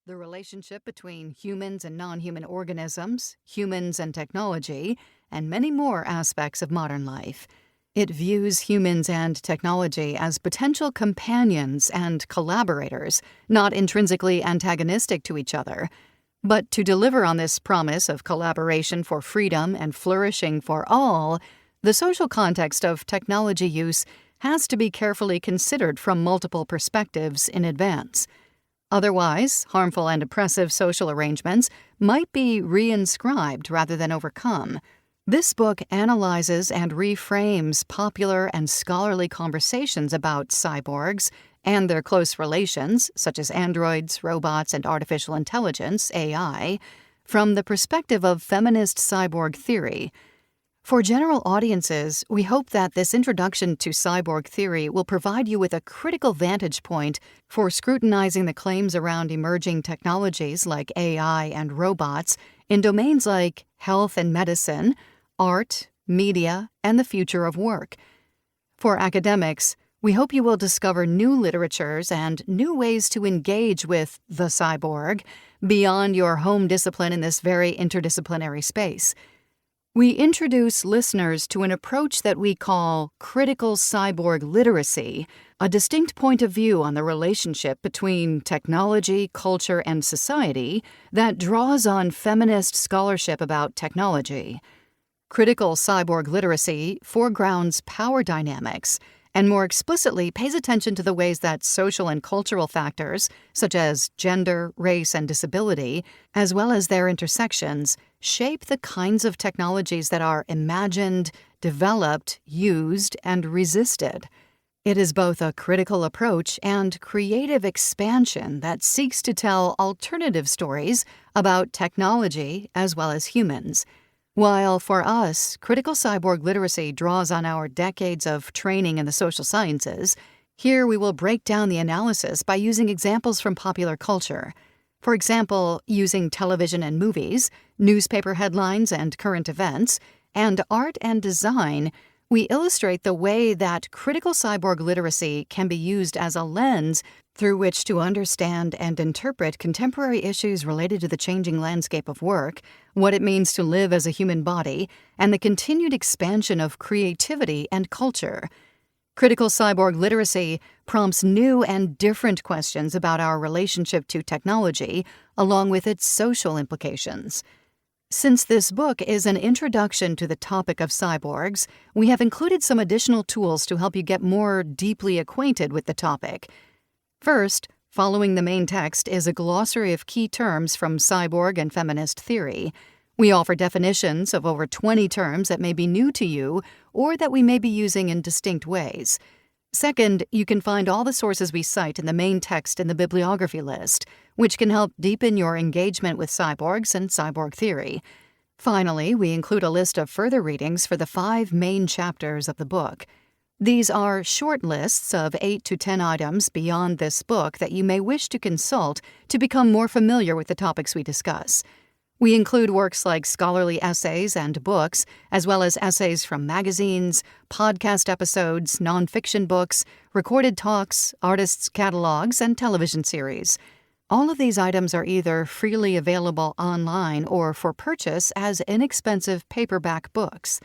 the relationship between humans and non-human organisms, humans and technology, and many more aspects of modern life. It views humans and technology as potential companions and collaborators, not intrinsically antagonistic to each other. But to deliver on this promise of collaboration for freedom and flourishing for all, the social context of technology use has to be carefully considered from multiple perspectives in advance. Otherwise, harmful and oppressive social arrangements might be reinscribed rather than overcome. This book analyzes and reframes popular and scholarly conversations about cyborgs and their close relations, such as androids, robots, and artificial intelligence, AI, from the perspective of feminist cyborg theory. For general audiences, we hope that this introduction to cyborg theory will provide you with a critical vantage point for scrutinizing the claims around emerging technologies like AI and robots in domains like health and medicine, art, media, and the future of work. For academics, we hope you will discover new literatures and new ways to engage with the cyborg beyond your home discipline in this very interdisciplinary space. We introduce listeners to an approach that we call critical cyborg literacy, a distinct point of view on the relationship between technology, culture, and society that draws on feminist scholarship about technology. Critical cyborg literacy foregrounds power dynamics and more explicitly pays attention to the ways that social and cultural factors, such as gender, race, and disability, as well as their intersections, shape the kinds of technologies that are imagined, developed, used, and resisted. It is both a critical approach and creative expansion that seeks to tell alternative stories about technology as well as humans. While for us, critical cyborg literacy draws on our decades of training in the social sciences, here we will break down the analysis by using examples from popular culture. For example, using television and movies, newspaper headlines and current events, and art and design, we illustrate the way that critical cyborg literacy can be used as a lens through which to understand and interpret contemporary issues related to the changing landscape of work, what it means to live as a human body, and the continued expansion of creativity and culture. Critical cyborg literacy prompts new and different questions about our relationship to technology, along with its social implications. Since this book is an introduction to the topic of cyborgs, we have included some additional tools to help you get more deeply acquainted with the topic. First, following the main text is a glossary of key terms from cyborg and feminist theory. We offer definitions of over 20 terms that may be new to you or that we may be using in distinct ways. Second, you can find all the sources we cite in the main text in the bibliography list, which can help deepen your engagement with cyborgs and cyborg theory. Finally, we include a list of further readings for the 5 main chapters of the book. These are short lists of 8 to 10 items beyond this book that you may wish to consult to become more familiar with the topics we discuss. We include works like scholarly essays and books, as well as essays from magazines, podcast episodes, nonfiction books, recorded talks, artists' catalogs, and television series. All of these items are either freely available online or for purchase as inexpensive paperback books.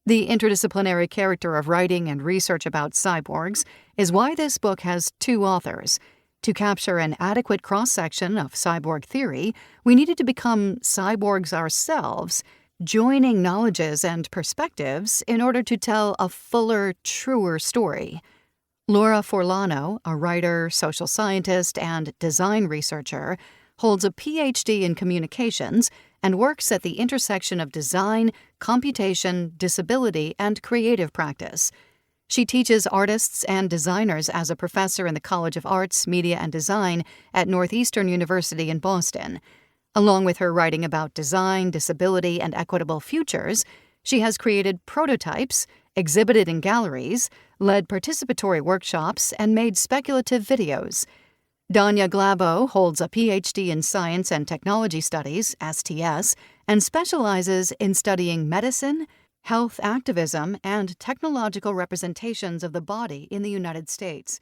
The interdisciplinary character of writing and research about cyborgs is why this book has 2 authors. To capture an adequate cross-section of cyborg theory, we needed to become cyborgs ourselves, joining knowledges and perspectives in order to tell a fuller, truer story. Laura Forlano, a writer, social scientist, and design researcher, holds a PhD in communications and works at the intersection of design, computation, disability, and creative practice. She teaches artists and designers as a professor in the College of Arts, Media, and Design at Northeastern University in Boston. Along with her writing about design, disability, and equitable futures, she has created prototypes, exhibited in galleries, led participatory workshops, and made speculative videos. Danya Glabau holds a PhD in Science and Technology Studies, STS, and specializes in studying medicine, health activism, and technological representations of the body in the United States.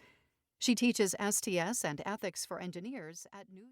She teaches STS and ethics for engineers at New York.